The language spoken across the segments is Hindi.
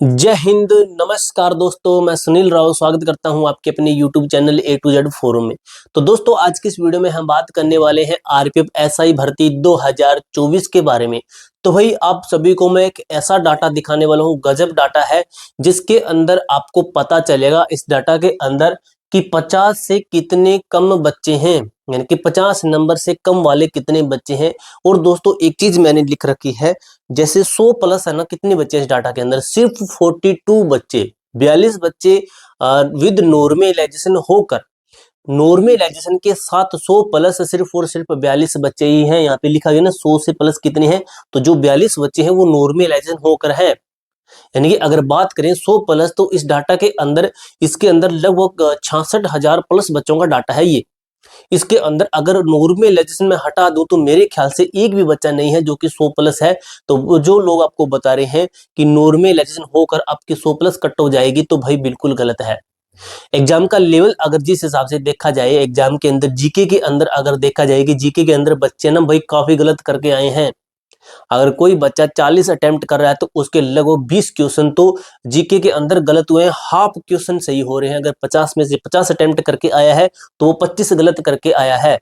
जय हिंद। नमस्कार दोस्तों, मैं सुनील राव स्वागत करता हूं आपके अपने YouTube channel A to Z forum में। तो दोस्तों, आज की इस वीडियो में हम बात करने वाले हैं आरपीएफ एसआई भर्ती 2024 के बारे में। तो भाई आप सभी को मैं एक ऐसा डाटा दिखाने वाला हूं, गजब डाटा है, जिसके अंदर आपको पता चलेगा इस डाटा के अंदर कि 50 से कितने कम बच्चे हैं, यानी कि 50 नंबर से कम वाले कितने बच्चे हैं। और दोस्तों एक चीज मैंने लिख रखी है, जैसे 100 प्लस है ना, कितने बच्चे हैं इस डाटा के अंदर? सिर्फ 42 बच्चे, 42 बच्चे विद नॉर्मलाइजेशन होकर, नॉर्मलाइजेशन के साथ 100 प्लस सिर्फ और सिर्फ 42 बच्चे ही हैं। यहाँ पे लिखा गया ना 100 से प्लस कितने हैं, तो जो 42 बच्चे हैं वो नॉर्मलाइजेशन होकर है। यानी कि अगर बात करें 100 प्लस, तो इस डाटा के अंदर, इसके अंदर लगभग 66,000 प्लस बच्चों का डाटा है ये। इसके अंदर अगर नॉर्मलाइजेशन में हटा दूं तो मेरे ख्याल से एक भी बच्चा नहीं है जो कि 100 प्लस है। तो वो जो लोग आपको बता रहे हैं कि नॉर्मलाइजेशन होकर आपकी 100 प्लस कट हो जाएगी, तो भाई बिल्कुल गलत है। एग्जाम का लेवल अगर जिस हिसाब से देखा जाए, एग्जाम के अंदर जीके के अंदर अगर देखा जाए कि जीके के अंदर बच्चे ना भाई काफी गलत करके आए हैं। अगर कोई बच्चा 40 अटेम्प्ट कर रहा है तो उसके लगभग 20 क्वेश्चन तो जीके के अंदर गलत हुए हैं, हाफ क्वेश्चन सही हो रहे हैं। अगर 50 में से 50 अटेम्प्ट करके आया है तो वो 25 गलत करके आया है।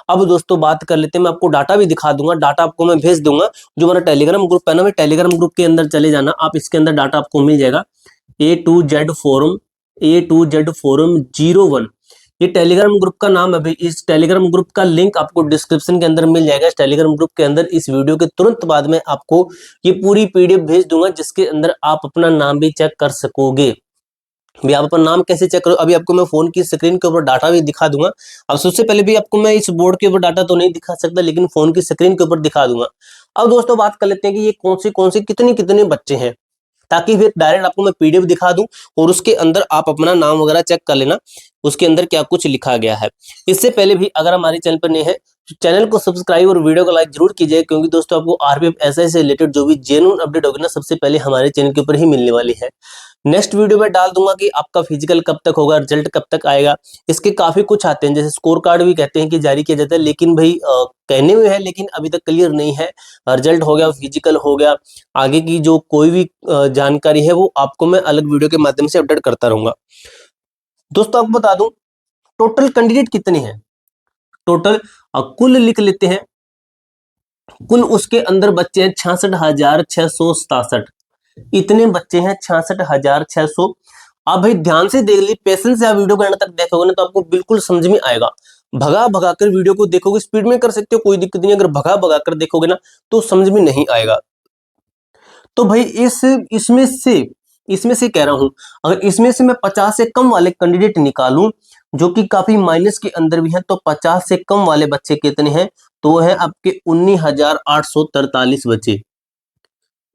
अब दोस्तों बात कर लेते हैं, मैं आपको डाटा भी दिखा दूंगा, डाटा आपको मैं भेज दूंगा। जो हमारा टेलीग्राम ग्रुप है ना, मैं टेलीग्राम ग्रुप के अंदर चले जाना आप, इसके अंदर डाटा आपको मिल जाएगा। A to Z फोरम 01, ये टेलीग्राम ग्रुप का नाम है भाई। इस टेलीग्राम ग्रुप का लिंक आपको डिस्क्रिप्शन के अंदर मिल जाएगा। इस टेलीग्राम ग्रुप के अंदर इस वीडियो के तुरंत बाद में आपको ये पूरी पीडीएफ भेज दूंगा, जिसके अंदर आप अपना नाम भी चेक कर सकोगे। भी आप अपना नाम कैसे चेक करो, अभी आपको मैं फोन की स्क्रीन के ऊपर डाटा भी दिखा दूंगा। अब सबसे पहले भी आपको मैं इस बोर्ड के ऊपर डाटा तो नहीं दिखा सकता, लेकिन फोन की स्क्रीन के ऊपर दिखा दूंगा। अब दोस्तों बात कर लेते हैं कि ये कौन से कितने कितने बच्चे हैं, ताकि फिर डायरेक्ट आपको मैं पीडीएफ दिखा दूं और उसके अंदर आप अपना नाम वगैरह चेक कर लेना, उसके अंदर क्या कुछ लिखा गया है। इससे पहले भी अगर हमारे चैनल पर नए हैं तो चैनल को सब्सक्राइब और वीडियो को लाइक जरूर कीजिए, क्योंकि दोस्तों आपको आरपीएफ एसआई से रिलेटेड जो भी जेन्युइन अपडेट होगी ना, सबसे पहले हमारे चैनल के ऊपर ही मिलने वाली है। नेक्स्ट वीडियो में डाल दूंगा कि आपका फिजिकल कब तक होगा, रिजल्ट कब तक आएगा। इसके काफी कुछ आते हैं, जैसे स्कोर कार्ड भी कहते हैं कि जारी किया जाता है, लेकिन भाई कहने में है, लेकिन अभी तक क्लियर नहीं है। रिजल्ट हो गया, फिजिकल हो गया, आगे की जो कोई भी जानकारी है वो आपको मैं अलग वीडियो के माध्यम से अपडेट करता रहूंगा। दोस्तों आपको बता दूं, टोटल कैंडिडेट कितने हैं, टोटल कुल लिख लेते हैं। कुल उसके अंदर बच्चे हैं 66,667, इतने बच्चे हैं 66,600। आप भाई ध्यान से देख ली, पेशेंस से आप वीडियो को एंड तक देखोगे ना, तो आपको बिल्कुल समझ में आएगा। भगा भगा कर वीडियो को देखोगे, स्पीड में कर सकते हो, कोई दिक्कत नहीं। अगर भगा भगा कर देखोगे ना तो समझ में नहीं आएगा। तो भाई इसमें से कह रहा हूं, अगर इसमें से मैं 50 से कम वाले कैंडिडेट निकालूं, जो कि काफी माइनस के अंदर भी हैं, तो 50 से कम वाले बच्चे कितने हैं? तो वो है आपके 19,843 बच्चे।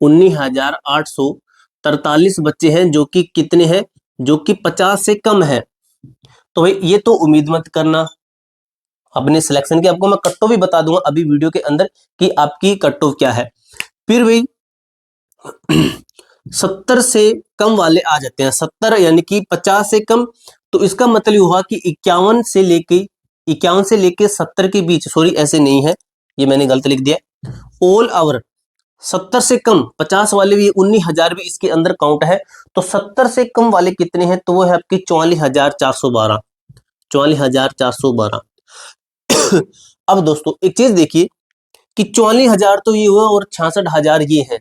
19,843 बच्चे हैं, जो कि कितने हैं, जो कि 50 से कम है। तो भाई ये तो उम्मीद मत करना अपने सिलेक्शन की, आपको मैं कट ऑफ भी बता दूंगा अभी वीडियो के अंदर कि आपकी कट ऑफ क्या है। फिर भाई 70 से कम वाले आ जाते हैं, 70 यानी कि 50 से कम। तो इसका मतलब हुआ कि 51 से लेके 70 के बीच, सॉरी ऐसे नहीं है, ये मैंने गलत लिख दिया। ऑल ओवर 70 से कम, 50 वाले भी 19,000 भी इसके अंदर काउंट है। तो 70 से कम वाले कितने हैं? तो वो है आपके 44,412, 44,412। अब दोस्तों एक चीज देखिए कि 44,000 तो ये हुआ और 66,000 ये है,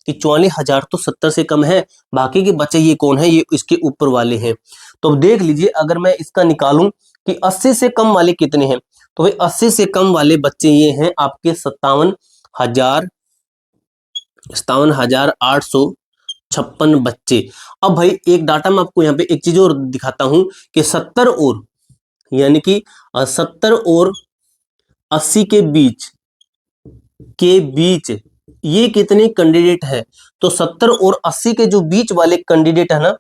कि 44,000 तो 70 से कम है। बाकी के बच्चे ये कौन है? ये इसके ऊपर वाले हैं। तो अब देख लीजिए, अगर मैं इसका निकालूं कि 80 से कम वाले कितने हैं, तो भाई 80 से कम वाले बच्चे ये हैं आपके 57,856 बच्चे। अब भाई एक डाटा मैं आपको यहाँ पे एक चीज और दिखाता हूं कि 70 और, यानी कि 70 और 80 के बीच ये कितने कैंडिडेट है? तो 70 और 80 के जो बीच वाले कैंडिडेट है ना,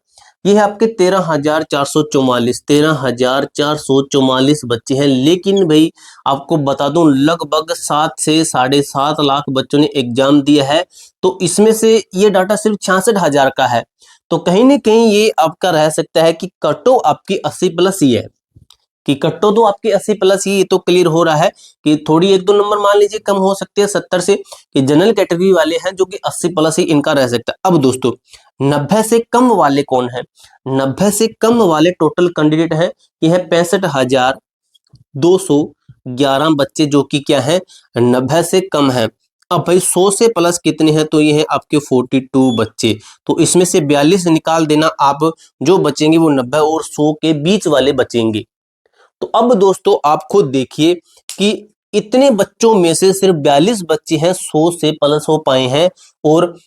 ये है आपके 13,444 बच्चे हैं। लेकिन भाई आपको बता दूं, लगभग 7 से 7.5 लाख बच्चों ने एग्जाम दिया है। तो इसमें से ये डाटा सिर्फ 66,000 का है। तो कहीं ना कहीं ये आपका रह सकता है कि कटो आपकी 80 प्लस ही है, कि कट्टो तो आपके 80 प्लस ही, ये तो क्लियर हो रहा है कि थोड़ी 1-2 नंबर मान लीजिए कम हो सकते हैं 70 से, कि जनरल कैटेगरी वाले हैं जो कि 80 प्लस ही इनका रह सकता है। अब दोस्तों 90 से कम वाले कौन है? 90 से कम वाले टोटल कैंडिडेट है, ये है 65,211 बच्चे, जो कि क्या है 90 से कम है। अब भाई 100 से प्लस कितने हैं? तो ये है आपके 42 बच्चे। तो इसमें से 42 निकाल देना आप, जो बचेंगे वो 90 और 100 के बीच वाले बचेंगे। तो अब दोस्तों आप खुद देखिए कि इतने बच्चों में से सिर्फ 42 बच्चे हैं 100 से प्लस हो पाए हैं, और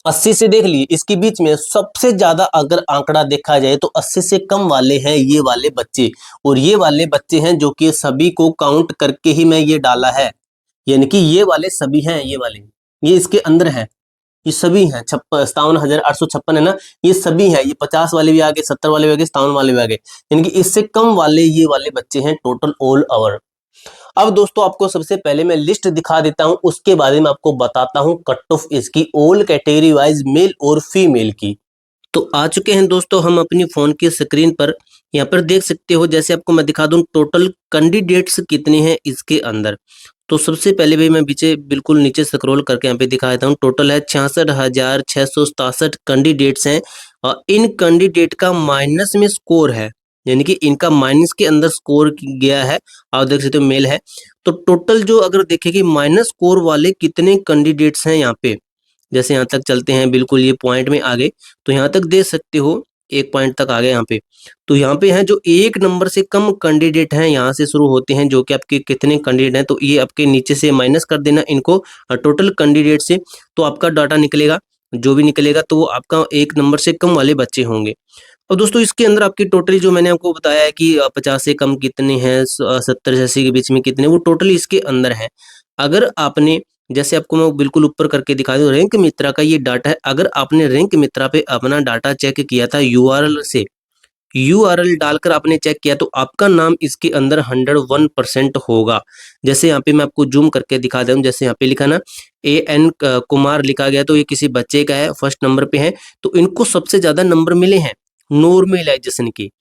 80 से देख लिए इसके बीच में सबसे ज्यादा अगर आंकड़ा देखा जाए तो 80 से कम वाले हैं ये वाले बच्चे, और ये वाले बच्चे हैं जो कि सभी को काउंट करके ही मैं ये डाला है, यानी कि ये वाले सभी हैं, ये वाले ये इसके अंदर है, ये सभी हैं 57,856 है ना, ये सभी हैं, ये 50 वाले भी आ गए, 70 वाले भी आ गए, 57 वाले भी आ गए, यानी कि इससे कम वाले ये वाले बच्चे हैं टोटल ऑल ओवर। अब दोस्तों आपको सबसे पहले मैं लिस्ट दिखा देता हूं, उसके बारे में आपको बताता हूं कट ऑफ इसकी ऑल कैटेगरी वाइज मेल और फीमेल की। तो आ चुके हैं दोस्तों हम अपनी फोन की स्क्रीन पर, यहाँ पर देख सकते हो, जैसे आपको मैं दिखा दूं टोटल कैंडिडेट्स कितने हैं इसके अंदर। तो सबसे पहले भाई मैं पीछे बिल्कुल नीचे स्क्रॉल करके यहाँ पे दिखा देता हूँ, टोटल है 66,667 कैंडिडेट्स हैं, और इन कैंडिडेट का माइनस में स्कोर है, यानी कि इनका माइनस के अंदर स्कोर गया है, आप देख सकते हो मेल है। तो टोटल जो अगर देखें कि माइनस स्कोर वाले कितने कैंडिडेट्स हैं यहाँ पे, जैसे यहाँ तक चलते हैं, बिल्कुल ये पॉइंट में आगे, तो यहाँ तक देख सकते हो, एक पॉइंट तक आ गए यहाँ पे। तो यहाँ पे है जो एक नंबर से कम कैंडिडेट हैं, यहाँ से शुरू होते हैं, जो कि आपके कितने कैंडिडेट हैं, तो ये आपके नीचे से माइनस कर देना इनको टोटल कैंडिडेट से, तो आपका डाटा निकलेगा, जो भी निकलेगा तो वो आपका एक नंबर से कम वाले बच्चे होंगे। और दोस्तों इसके अंदर आपकी टोटली जो मैंने आपको बताया है कि 50 से कम कितने हैं, 70 से 80 के बीच में कितने, वो टोटली इसके अंदर है। अगर आपने, जैसे आपको मैं बिल्कुल ऊपर करके दिखा दूं, रैंक मित्रा का ये डाटा है, अगर आपने रैंक मित्रा पे अपना डाटा चेक किया था यूआरएल से, यूआरएल डालकर आपने चेक किया, तो आपका नाम इसके अंदर 101% होगा। जैसे यहाँ पे मैं आपको जूम करके दिखा दूं, जैसे यहाँ पे लिखा ना AN कुमार लिखा गया, तो ये किसी बच्चे का है, फर्स्ट नंबर पे है, तो इनको सबसे ज्यादा नंबर मिले हैं नॉर्मलाइजेशन के।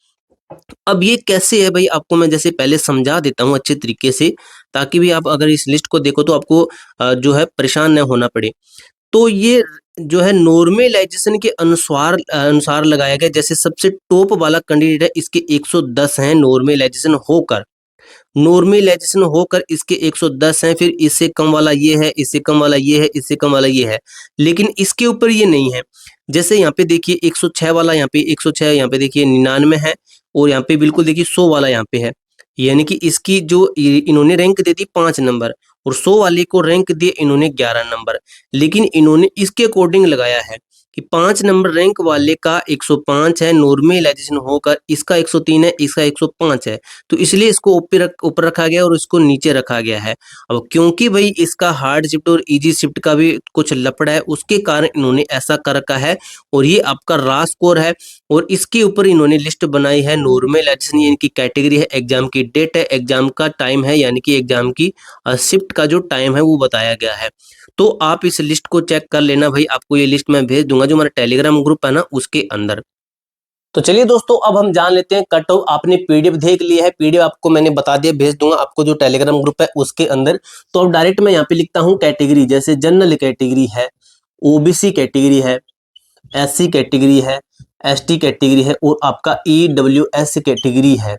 अब ये कैसे है भाई, आपको मैं जैसे पहले समझा देता हूँ अच्छे तरीके से, ताकि भी आप अगर इस लिस्ट को देखो तो आपको जो है परेशान न होना पड़े। तो ये जो है नॉर्मलाइजेशन के अनुसार अनुसार लगाया गया, जैसे सबसे टॉप वाला कैंडिडेट है, इसके 110 हैं नॉर्मलाइजेशन होकर, नॉर्मलाइजेशन होकर इसके 110 हैं, फिर इससे कम वाला ये है, इससे कम वाला ये है, इससे कम वाला ये है, लेकिन इसके ऊपर ये नहीं है। जैसे यहाँ पे देखिए 106 वाला, यहाँ पे 106, यहाँ पे देखिए 99 है, और यहाँ पे बिल्कुल देखिए 100 वाला यहाँ पे है, यानी कि इसकी जो इन्होंने रैंक दे दी 5 नंबर, और 100 वाले को रैंक दिए इन्होंने 11 नंबर, लेकिन इन्होंने इसके अकॉर्डिंग लगाया है कि 5 नंबर रैंक वाले का 105 है नॉर्मलाइजेशन होकर, इसका 103 है, इसका 105 है, तो इसलिए इसको ऊपर रखा गया और इसको नीचे रखा गया है। अब क्योंकि भाई इसका हार्ड शिफ्ट और इजी शिफ्ट का भी कुछ लफड़ा है, उसके कारण इन्होंने ऐसा कर रखा है, और ये आपका रा स्कोर है, और इसके ऊपर इन्होंने लिस्ट बनाई है नॉर्मलाइजेशन, ये इनकी कैटेगरी है, एग्जाम की डेट है, एग्जाम का टाइम है, यानी कि एग्जाम की शिफ्ट का जो टाइम है वो बताया गया है। तो आप इस लिस्ट को चेक कर लेना भाई, आपको ये लिस्ट मैं भेज दूंगा जो हमारा टेलीग्राम ग्रुप है ना उसके अंदर। तो चलिए दोस्तों अब हम जान लेते हैं कट ऑफ। आपने पीडीएफ देख लिया है, पीडीएफ आपको मैंने बता दिया, भेज दूंगा आपको जो टेलीग्राम ग्रुप है उसके अंदर। तो अब डायरेक्ट मैं यहाँ पे लिखता हूँ कैटेगरी, जैसे जनरल कैटेगरी है, ओबीसी कैटेगरी है, एससी कैटेगरी है, एसटी कैटेगरी है, और आपका ईडब्ल्यूएस कैटेगरी है।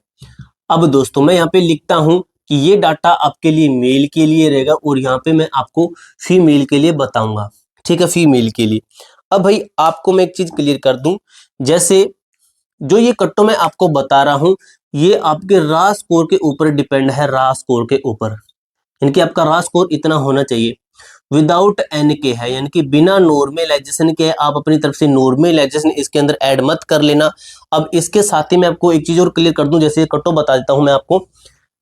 अब दोस्तों मैं यहाँ पे लिखता हूँ कि ये डाटा आपके लिए मेल के लिए रहेगा, और यहाँ पे मैं आपको फीमेल के लिए बताऊंगा, ठीक है, फीमेल के लिए। अब भाई आपको मैं एक चीज क्लियर कर दूं, जैसे जो ये कट्टो मैं आपको बता रहा हूं, ये आपके रा स्कोर के ऊपर डिपेंड है, रा स्कोर के ऊपर, यानी कि आपका रा स्कोर इतना होना चाहिए, विदाउट एन के है, यानी कि बिना नॉर्मलाइजेशन के, आप अपनी तरफ से नॉर्मलाइजेशन इसके अंदर ऐड मत कर लेना। अब इसके साथ ही मैं आपको एक चीज और क्लियर कर दूं, जैसे कट्टो बता देता हूं मैं आपको,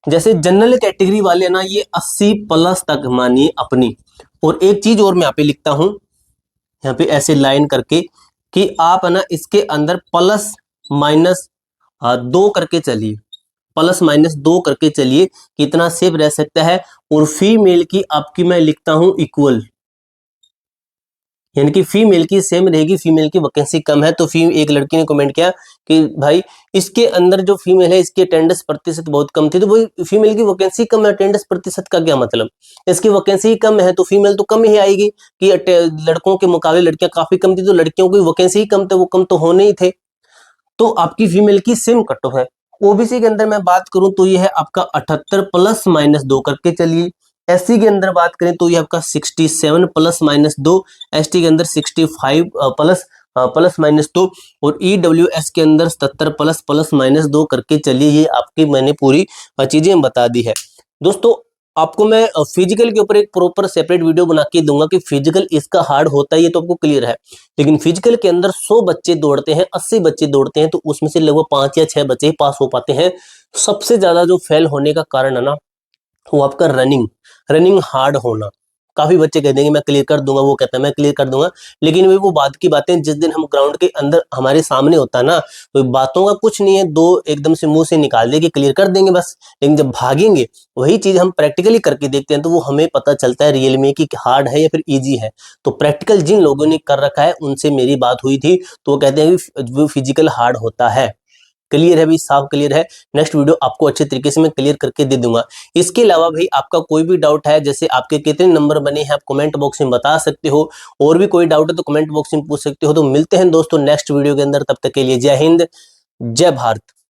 जैसे जनरल कैटेगरी वाले ना ये 80 प्लस तक मानिए अपनी। और एक चीज और मैं यहाँ पे लिखता हूं, यहाँ पे ऐसे लाइन करके, कि आप है ना इसके अंदर प्लस माइनस 2 करके चलिए, प्लस माइनस 2 करके चलिए, कितना सेफ रह सकता है। और फीमेल की आपकी मैं लिखता हूं इक्वल, यानी कि फीमेल की सेम रहेगी, फीमेल की वैकेंसी कम है। तो एक लड़की ने कमेंट किया कि भाई इसके अंदर जो फीमेल है इसकी अटेंडेंस प्रतिशत बहुत कम थी, तो वही फीमेल की वैकेंसी कम है, अटेंडेंस प्रतिशत का क्या मतलब? इसकी वैकेंसी कम है तो फीमेल तो कम ही आएगी, कि लड़कों के मुकाबले लड़कियां काफी कम थी तो लड़कियों की वैकेंसी ही कम थे, वो कम तो होने ही थे। तो आपकी फीमेल की सेम कट ऑफ है। ओबीसी के अंदर मैं बात करूं तो ये है आपका 78 प्लस माइनस 2 करके चलिए। एससी के अंदर बात करें तो ये आपका 67 प्लस माइनस 2, एसटी के अंदर 65 प्लस माइनस 2, और ईडब्ल्यूएस के अंदर 77 प्लस प्लस माइनस 2 करके चलिए। ये आपकी मैंने पूरी चीजें बता दी है। दोस्तों आपको मैं फिजिकल के ऊपर एक प्रॉपर सेपरेट वीडियो बना के दूंगा कि फिजिकल इसका हार्ड होता है, ये तो आपको क्लियर है। लेकिन फिजिकल के अंदर 100 बच्चे दौड़ते हैं, 80 बच्चे दौड़ते हैं, तो उसमें से लगभग 5 या 6 बच्चे ही पास हो पाते हैं। सबसे ज्यादा जो फेल होने का कारण है ना, वो आपका रनिंग रनिंग हार्ड होना। काफी बच्चे कहते हैं कि मैं क्लियर कर दूंगा, वो कहता है मैं क्लियर कर दूंगा, लेकिन वो बात की बातें जिस दिन हम ग्राउंड के अंदर हमारे सामने होता है ना, वो बातों का कुछ नहीं है, दो एकदम से मुंह से निकाल दे कि क्लियर कर देंगे बस, लेकिन जब भागेंगे वही चीज हम प्रैक्टिकली करके देखते हैं तो वो हमें पता चलता है रियल में कि हार्ड है या फिर ईजी है। तो प्रैक्टिकल जिन लोगों ने कर रखा है उनसे मेरी बात हुई थी, तो वो कहते हैं कि वो फिजिकल हार्ड होता है। क्लियर है भाई, साफ क्लियर है। नेक्स्ट वीडियो आपको अच्छे तरीके से मैं क्लियर करके दे दूंगा। इसके अलावा भाई आपका कोई भी डाउट है, जैसे आपके कितने नंबर बने हैं आप कमेंट बॉक्स में बता सकते हो, और भी कोई डाउट है तो कमेंट बॉक्स में पूछ सकते हो। तो मिलते हैं दोस्तों नेक्स्ट वीडियो के अंदर, तब तक के लिए जय हिंद, जय भारत।